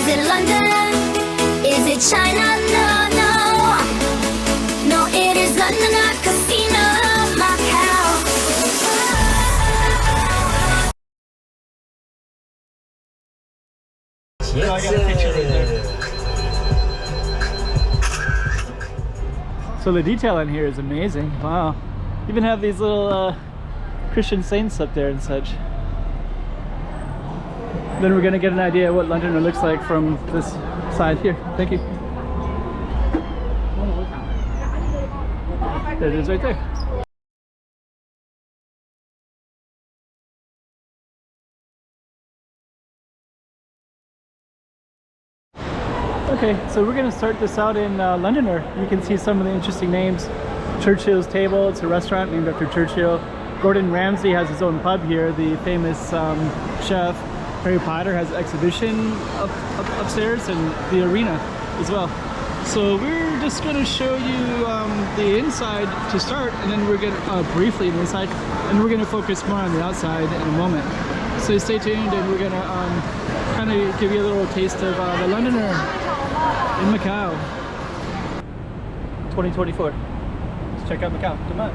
Is it London? Is it China? No, no. No, it is London, a casino, Macau. Oh, I got a picture right there. So the detail in here is amazing. Wow. Even have these little Christian saints up there and such. Then we're gonna get an idea of what London looks like from this side here. Thank you. There it is right there. Okay, so we're gonna start this out in Londoner. You can see some of the interesting names. Churchill's Table, it's a restaurant named after Churchill. Gordon Ramsay has his own pub here. The famous chef Harry Potter has an exhibition upstairs, and the arena as well. So we're just gonna show you the inside to start, and then we're gonna briefly the inside, and we're gonna focus more on the outside in a moment. So stay tuned, and we're gonna kind of give you a little taste of the Londoner in Macau 2024. Let's check out Macau. Come on.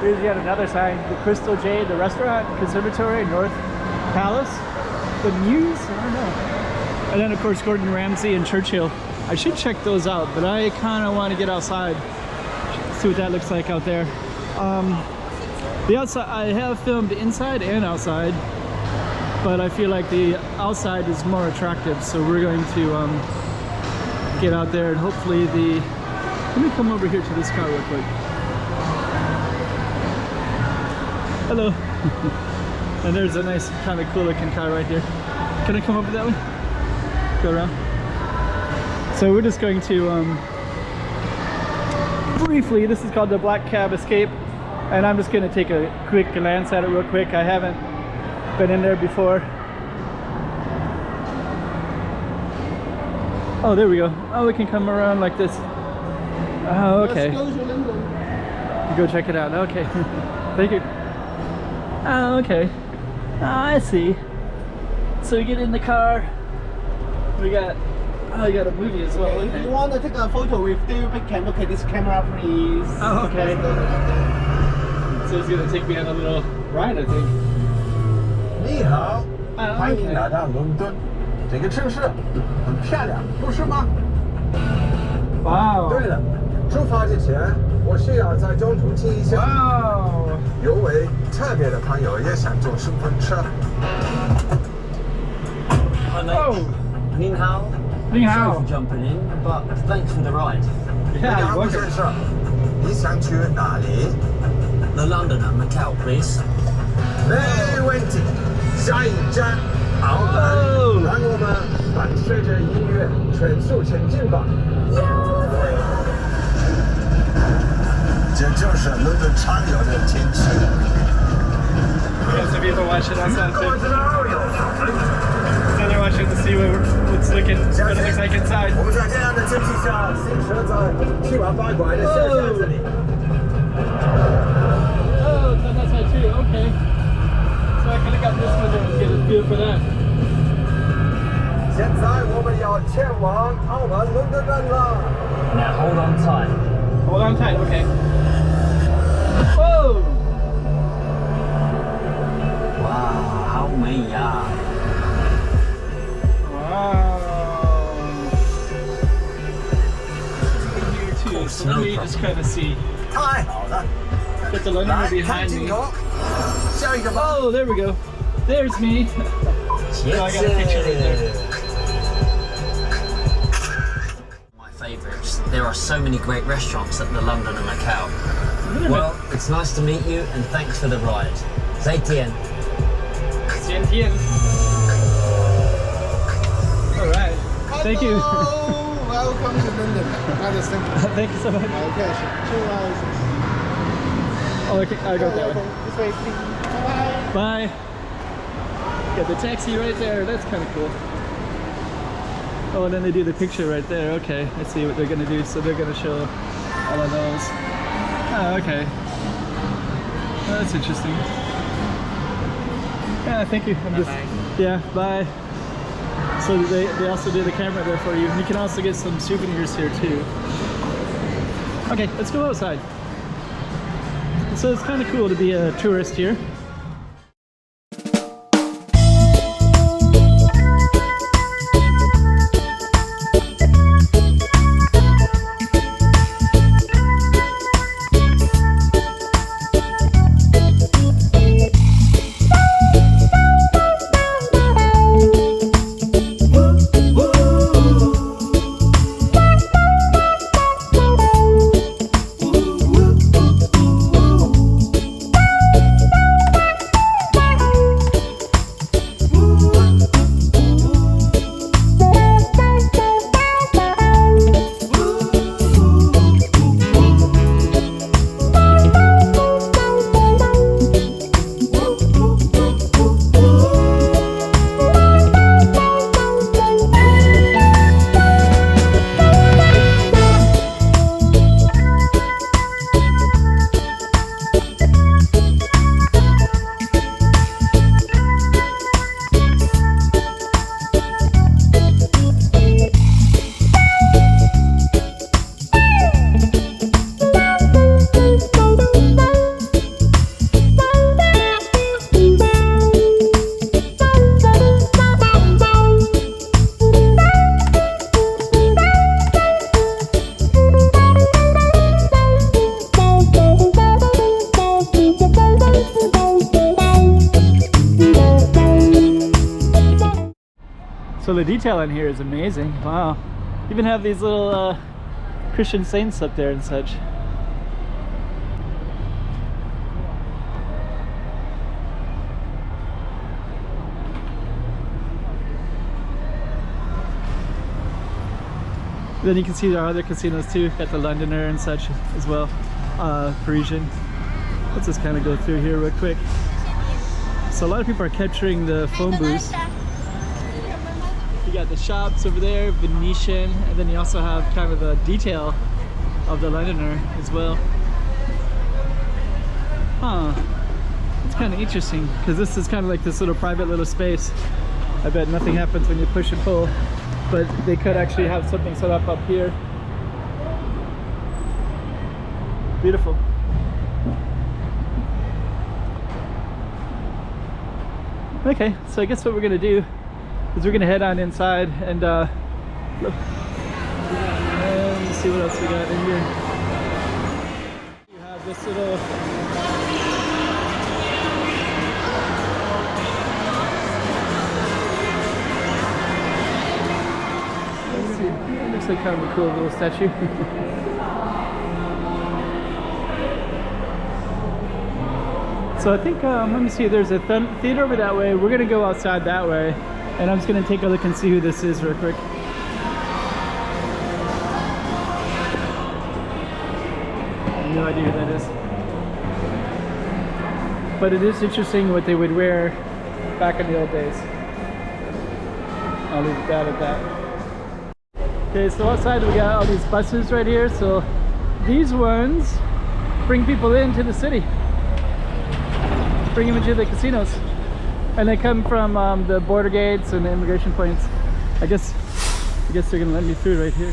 Here's yet another sign, the Crystal Jade, the restaurant, conservatory, North Palace, the Muse, I don't know. And then of course Gordon Ramsay and Churchill. I should check those out, but I kind of want to get outside, see what that looks like out there. The outside, I have filmed inside and outside, but I feel like the outside is more attractive, so we're going to get out there and hopefully let me come over here to this car real quick. Hello. And there's a nice kind of cool looking car right here. Can I come over that way? Go around. So we're just going to briefly, this is called the Black Cab Escape, and I'm just going to take a quick glance at it real quick. I haven't been in there before. Oh, there we go. Oh, we can come around like this. Oh, okay. Go check it out. Okay. Thank you. Oh, okay. Oh, I see. So we get in the car. We got, oh, you got a movie as well. Okay, if you want to take a photo with the big camera, okay, this camera, please. Oh, okay. So it's gonna take me on a little ride, I think. 你好， Oh, 欢迎 okay. 来到伦敦，这个城市很漂亮，不是吗？ Wow. 对了，出发之前我需要在中途停一下。 Wow. 有位特别的朋友也想坐顺风车。 Oh. 您好。 Ni hao. Sorry for jumping in, but thanks for the ride. Yeah, you're 杨 welcome. 先生，你想去哪里？ The Londoner Macau, please. 没问题。下一站澳门， Oh. 让我们伴随着音乐全速前进吧。这就是伦敦常有的天气。 Yes, if you ever watch it on Soundcloud. So they're watching to see what's looking, what it looks like inside. 我们在这样的天气下行车在七弯八拐的小巷子里。 Oh, it's on that side too. Okay. So I can look out this window and get a feel for that. 现在我们要前往澳门伦敦站了。 Now hold on tight. Hold on tight. Okay. Whoa. Wow, 好美呀！ Wow. Here too. So let me just kind of see. 太好了， Get the Londoner 来看 behind 镜 me. 头，下一个吧。 Oh, there we go. There's me. Oh, I got a picture right there. My favourites. There are so many great restaurants at the Londoner Macau. Well, it's nice to meet you and thanks for the ride. 再见. Tian. All right. Thank you. Welcome to London. Thank you so much. Okay, sure. Oh, okay. I got that one. This way, please. Bye. Bye. Got the taxi right there. That's kind of cool. Oh, and then they do the picture right there. Okay, I see what they're gonna do. So they're gonna show all of those. Oh, okay. Oh, that's interesting. Yeah, thank you. I'm just, yeah, bye. So they also do the camera there for you. And you can also get some souvenirs here too. Okay, let's go outside. So it's kind of cool to be a tourist here. So the detail in here is amazing. Wow. Even have these little Christian saints up there and such. Then you can see our other casinos too, got the Londoner and such as well, Parisian. Let's just kind of go through here real quick. So a lot of people are capturing the phone booths. You got the shops over there, Venetian, and then you also have kind of a detail of the Londoner as well. Huh, it's kind of interesting because this is kind of like this little private little space. I bet nothing happens when you push and pull, but they could actually have something set up here. Beautiful. Okay, so I guess what we're gonna do is we're gonna head on inside and look. And see what else we got in here. You have this little it looks like kind of a cool little statue. So I think let me see, there's a theater over that way. We're gonna go outside that way. And I'm just going to take a look and see who this is real quick. I have no idea who that is. But it is interesting what they would wear back in the old days. I'll leave that at that. Okay, so outside we got all these buses right here. So these ones bring people into the city. Bring them into the casinos. And they come from the border gates and the immigration points. I guess they're gonna let me through right here.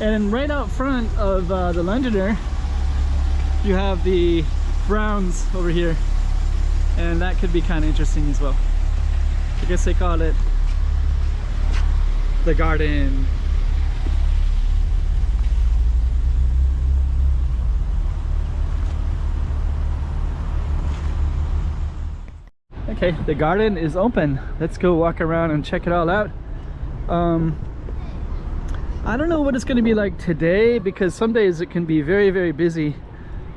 And right out front of the Londoner, you have the Browns over here, and that could be kind of interesting as well. I guess they call it the Garden. Okay, the garden is open. Let's go walk around and check it all out. I don't know what it's going to be like today, because some days it can be very, very busy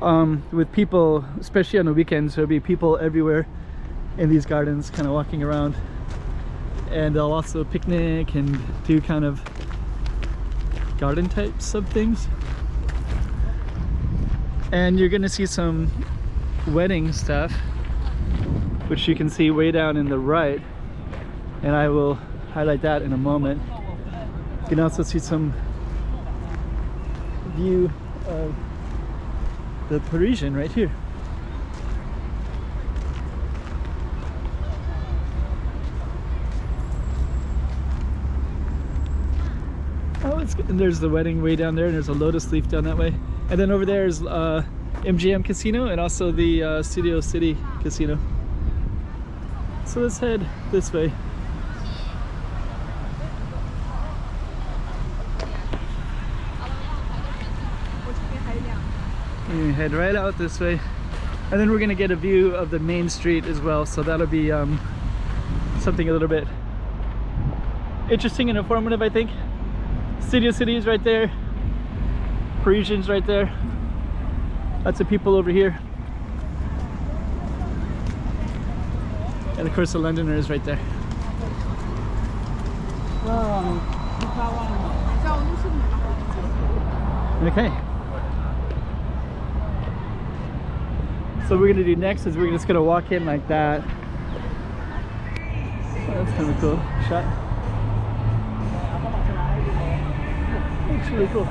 with people, especially on the weekends. There'll be people everywhere in these gardens kind of walking around, and they'll also picnic and do kind of garden types of things. And you're going to see some wedding stuff, which you can see way down in the right. and I will highlight that in a moment. You can also see some view of the Parisian right here. Oh, it's good. And there's the wedding way down there, and there's a lotus leaf down that way. And then over there is MGM Casino and also the Studio City Casino. So let's head this way. And head right out this way. And then we're gonna get a view of the main street as well. So that'll be something a little bit interesting and informative, I think. Studio City is right there. Parisians right there. Lots of people over here. And of course the Londoner is right there. Okay. So what we're gonna do next is we're just gonna walk in like that. Oh, that's kind of a cool shot. Looks really cool.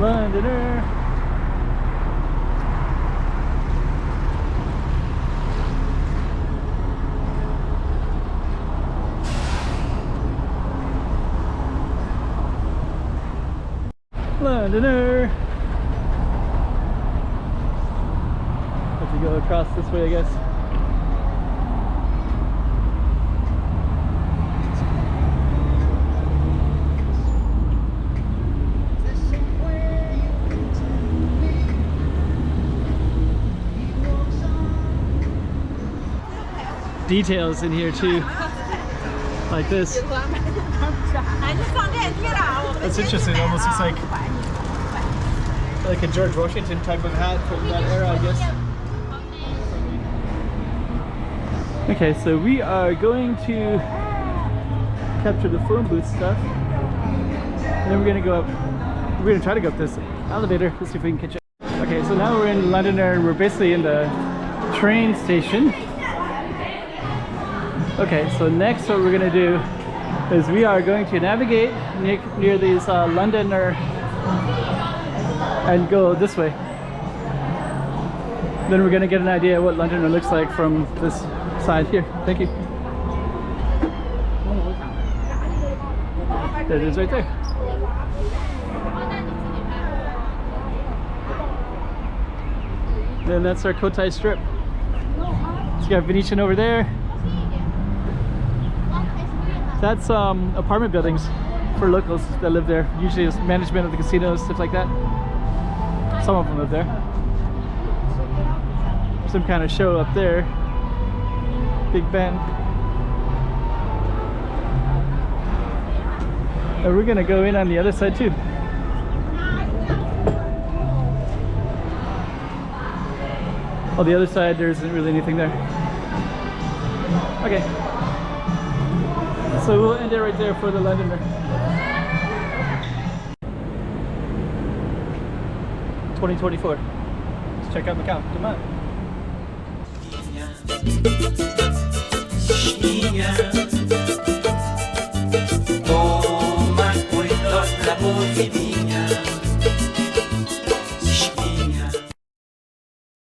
Londoner. Londoner. Have to go across this way, I guess. Details in here too, like this. That's interesting. It almost looks like a George Washington type of hat from that era, I guess. Okay, so we are going to capture the phone booth stuff, and then we're gonna go up. We're gonna try to go up this elevator. Let's see if we can catch it. Okay, so now we're in Londoner. We're basically in the train station. Okay, so next what we're gonna do is we are going to navigate near these Londoner and go this way. Then we're gonna get an idea what Londoner looks like from this side here. Thank you. There it is right there. Then that's our COTAI strip. So you got Venetian over there. That's apartment buildings for locals that live there. Usually it's management of the casinos, stuff like that. Some of them live there. Some kind of show up there. Big Ben. And we're gonna go in on the other side too. On the other side, there isn't really anything there. Okay. So we'll end it right there for the Londoner. 2024. Let's check out Macau. Come on. Toma cuidado la porfía.